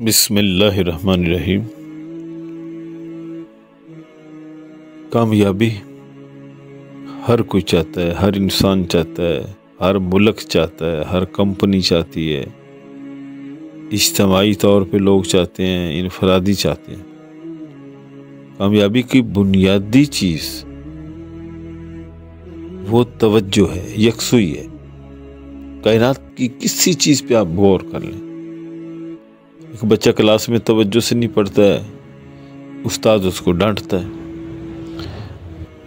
بسم اللہ الرحمن الرحیم۔ کامیابی ہر کوئی چاہتا ہے، ہر انسان چاہتا ہے، ہر ملک چاہتا ہے، ہر کمپنی چاہتی ہے، اجتماعی طور پہ لوگ چاہتے ہیں، انفرادی چاہتے ہیں۔ کامیابی کی بنیادی چیز وہ توجہ ہے، یکسوئی ہے۔ کائنات کی کسی چیز پہ آپ غور کر لیں، ایک بچہ کلاس میں توجہ سے نہیں پڑھتا ہے، استاد اس کو ڈانٹتا ہے۔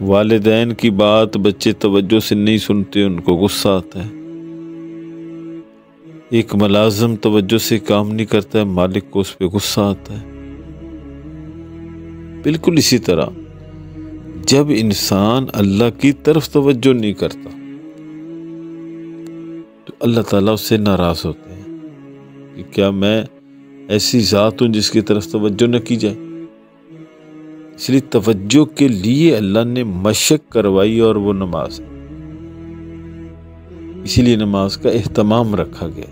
والدین کی بات بچے توجہ سے نہیں سنتے، ان کو غصہ آتا ہے۔ ایک ملازم توجہ سے کام نہیں کرتا ہے، مالک کو اس پہ غصہ آتا ہے۔ بالکل اسی طرح جب انسان اللہ کی طرف توجہ نہیں کرتا تو اللہ تعالیٰ اس سے ناراض ہوتے ہیں کہ کیا میں ایسی ذات ہوں جس کی طرف توجہ نہ کی جائے۔ اس لیے توجہ کے لیے اللہ نے مشق کروائی اور وہ نماز ہے۔ اسی لیے نماز کا اہتمام رکھا گیا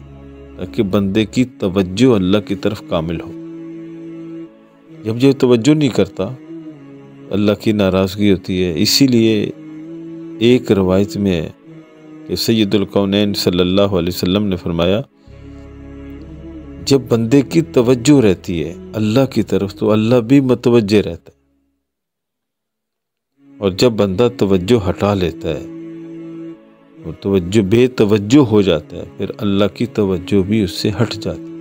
تاکہ بندے کی توجہ اللہ کی طرف کامل ہو۔ جب یہ توجہ نہیں کرتا اللہ کی ناراضگی ہوتی ہے۔ اسی لیے ایک روایت میں ہے کہ سید الکونین صلی اللہ علیہ وسلم نے فرمایا، جب بندے کی توجہ رہتی ہے اللہ کی طرف تو اللہ بھی متوجہ رہتا ہے، اور جب بندہ توجہ ہٹا لیتا ہے اور توجہ بے توجہ ہو جاتا ہے پھر اللہ کی توجہ بھی اس سے ہٹ جاتی ہے۔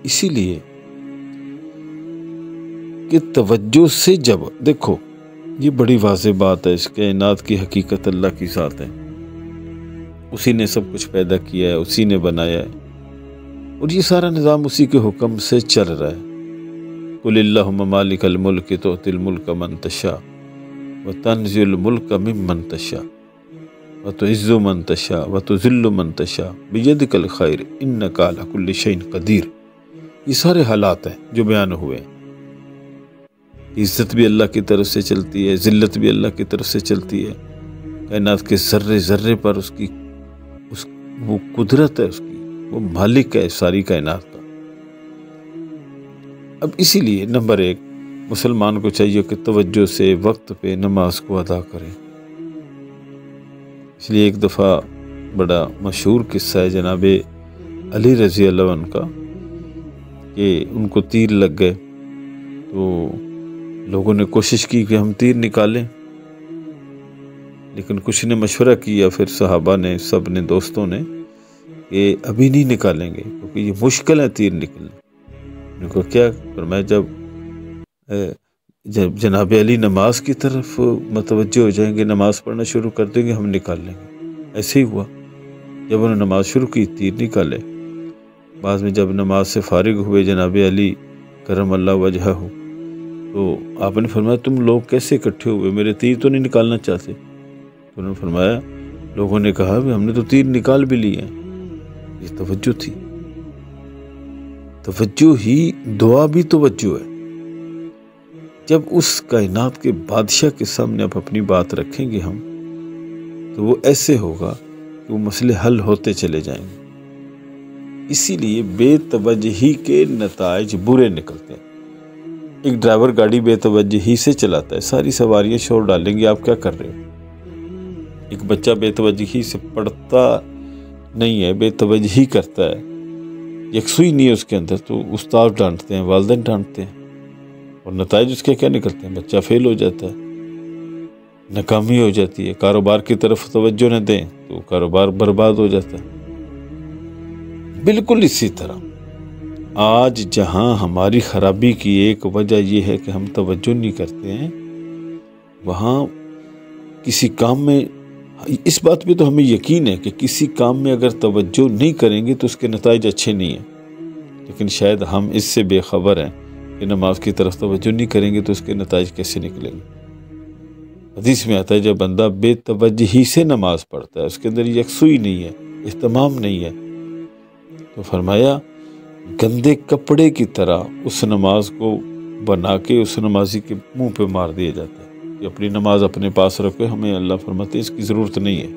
اسی لیے کہ توجہ سے جب دیکھو، یہ بڑی واضح بات ہے، اس کائنات کی حقیقت اللہ کی ذات ہے، اسی نے سب کچھ پیدا کیا ہے، اسی نے بنایا ہے، اور یہ سارا نظام اسی کے حکم سے چل رہا ہے۔ قل اللہم مالک الملک تؤتی الملک من تشاء وتنزع الملک ممن تشاء وتعز من تشاء وتذل من تشاء بیدک الخیر انک علی کل شیء قدیر۔ یہ سارے حالات ہیں جو بیان ہوئے ہیں۔ عزت بھی اللہ کی طرف سے چلتی ہے، ذلت بھی اللہ کی طرف سے چلتی ہے۔ کائنات کے ذرے ذرے پر وہ قدرت ہے، اس کی وہ مالک ہے ساری کائنات کا۔ اب اسی لیے نمبر ایک، مسلمان کو چاہیے کہ توجہ سے وقت پہ نماز کو ادا کرے۔ اس لیے ایک دفعہ بڑا مشہور قصہ ہے جناب علی رضی اللہ عنہ کا کہ ان کو تیر لگ گئے، تو لوگوں نے کوشش کی کہ ہم تیر نکالیں، لیکن کچھ نے مشورہ کیا، پھر صحابہ نے، سب نے، دوستوں نے، کہ ابھی نہیں نکالیں گے کیونکہ یہ مشکل ہے تیر نکلنا۔ ان کو کیا فرمایا، جب جناب علی نماز کی طرف متوجہ ہو جائیں گے، نماز پڑھنا شروع کر دیں گے، ہم نکال لیں گے۔ ایسے ہی ہوا، جب انہوں نے نماز شروع کی تیر نکالے۔ بعد میں جب نماز سے فارغ ہوئے جناب علی کرم اللہ وجہہ ہو، تو آپ نے فرمایا تم لوگ کیسے اکٹھے ہوئے، میرے تیر تو نہیں نکالنا چاہتے؟ تو انہوں نے فرمایا لوگوں نے کہا ہم نے تو تیر نکال بھی لی ہے۔ یہ توجہ تھی، توجہ ہی دعا بھی توجہ ہے۔ جب اس کائنات کے بادشاہ کے سامنے آپ اپنی بات رکھیں گے ہم، تو وہ ایسے ہوگا کہ وہ مسئلے حل ہوتے چلے جائیں گے۔ اسی لیے بے توجہی کے نتائج برے نکلتے ہیں۔ ایک ڈرائیور گاڑی بے توجہی سے چلاتا ہے، ساری سواریاں شور ڈالیں گے، آپ کیا کر رہے ہو؟ ایک بچہ بے توجہی سے پڑھتا نہیں ہے، بے توجہی کرتا ہے، یکسوئی نہیں ہے اس کے اندر، تو استاد ڈانٹتے ہیں، والدین ڈانٹتے ہیں، اور نتائج اس کے کیا نکلتے ہیں؟ بچہ فیل ہو جاتا ہے، ناکامی ہو جاتی ہے۔ کاروبار کی طرف توجہ نہ دیں تو کاروبار برباد ہو جاتا ہے۔ بالکل اسی طرح آج جہاں ہماری خرابی کی ایک وجہ یہ ہے کہ ہم توجہ نہیں کرتے ہیں، وہاں کسی کام میں، اس بات پہ تو ہمیں یقین ہے کہ کسی کام میں اگر توجہ نہیں کریں گے تو اس کے نتائج اچھے نہیں ہیں، لیکن شاید ہم اس سے بے خبر ہیں کہ نماز کی طرف توجہ نہیں کریں گے تو اس کے نتائج کیسے نکلیں گے۔ حدیث میں آتا ہے جب بندہ بے توجہی سے نماز پڑھتا ہے، اس کے اندر یکسوئی نہیں ہے، اہتمام نہیں ہے، تو فرمایا گندے کپڑے کی طرح اس نماز کو بنا کے اس نمازی کے منہ پہ مار دیا جاتا ہے کہ اپنی نماز اپنے پاس رکھو، ہمیں اللہ فرماتے ہیں اس کی ضرورت نہیں ہے۔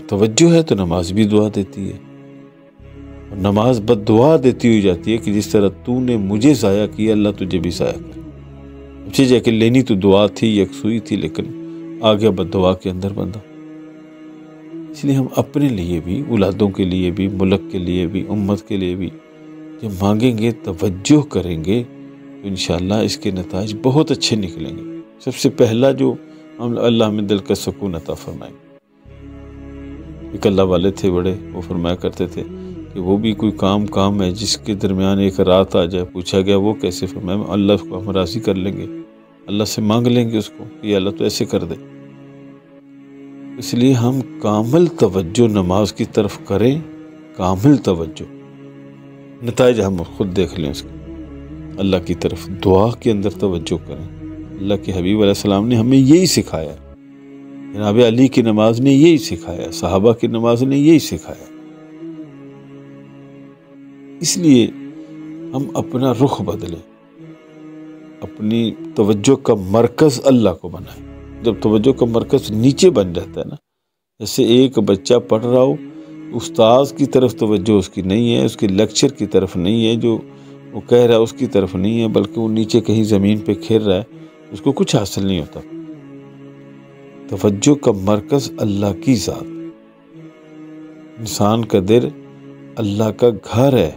توجہ ہے تو نماز بھی دعا دیتی ہے، اور نماز بد دعا دیتی ہوئی جاتی ہے کہ جس طرح تو نے مجھے ضائع کیا اللہ تجھے بھی ضائع کرے۔ اچھا جا کہ لینی تو دعا تھی، یکسوئی تھی، لیکن آ گیا بد دعا کے اندر بندہ۔ اس لیے ہم اپنے لیے بھی، اولادوں کے لیے بھی، ملک کے لیے بھی، امت کے لیے بھی جب مانگیں گے، توجہ کریں گے تو انشاءاللہ اس کے نتائج بہت اچھے نکلیں گے۔ سب سے پہلا جو اللہ ہمیں دل کا سکون عطا فرمائے۔ ایک اللہ والے تھے بڑے، وہ فرمایا کرتے تھے کہ وہ بھی کوئی کام ہے جس کے درمیان ایک رات آ جائے۔ پوچھا گیا وہ کیسے؟ فرمایا اللہ کو ہم راضی کر لیں گے، اللہ سے مانگ لیں گے اس کو کہ اللہ تو ایسے کر دے۔ اس لیے ہم کامل توجہ نماز کی طرف کریں، کامل توجہ، نتائج ہم خود دیکھ لیں اس کے۔ اللہ کی طرف دعا کے اندر توجہ کریں۔ اللہ کے حبیب علیہ السلام نے ہمیں یہی سکھایا، جناب علی کی نماز نے یہی سکھایا، صحابہ کی نماز نے یہی سکھایا۔ اس لیے ہم اپنا رخ بدلیں، اپنی توجہ کا مرکز اللہ کو بنائیں۔ جب توجہ کا مرکز نیچے بن جاتا ہے نا، جیسے ایک بچہ پڑھ رہا ہو، استاذ کی طرف توجہ اس کی نہیں ہے، اس کے لیکچر کی طرف نہیں ہے، جو وہ کہہ رہا ہے اس کی طرف نہیں ہے، بلکہ وہ نیچے کہیں زمین پہ کھیر رہا ہے، اس کو کچھ حاصل نہیں ہوتا۔ توجہ کا مرکز اللہ کی ذات، انسان کا دل اللہ کا گھر ہے۔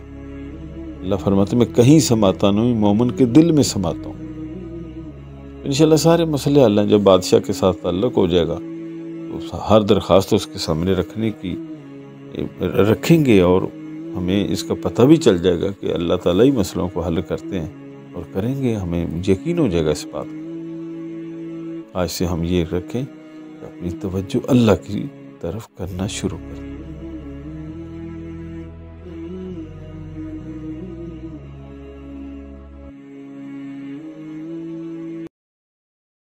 اللہ فرماتے میں کہیں سماتا نہیں، مومن کے دل میں سماتا ہوں۔ انشاءاللہ سارے مسئلے اللہ جب بادشاہ کے ساتھ تعلق ہو جائے گا تو ہر درخواست اس کے سامنے رکھیں گے، اور ہمیں اس کا پتہ بھی چل جائے گا کہ اللہ تعالیٰ ہی مسئلوں کو حل کرتے ہیں اور کریں گے، ہمیں یقین ہو جائے گا اس بات کا۔ آج سے ہم یہ رکھیں کہ اپنی توجہ اللہ کی طرف کرنا شروع کریں۔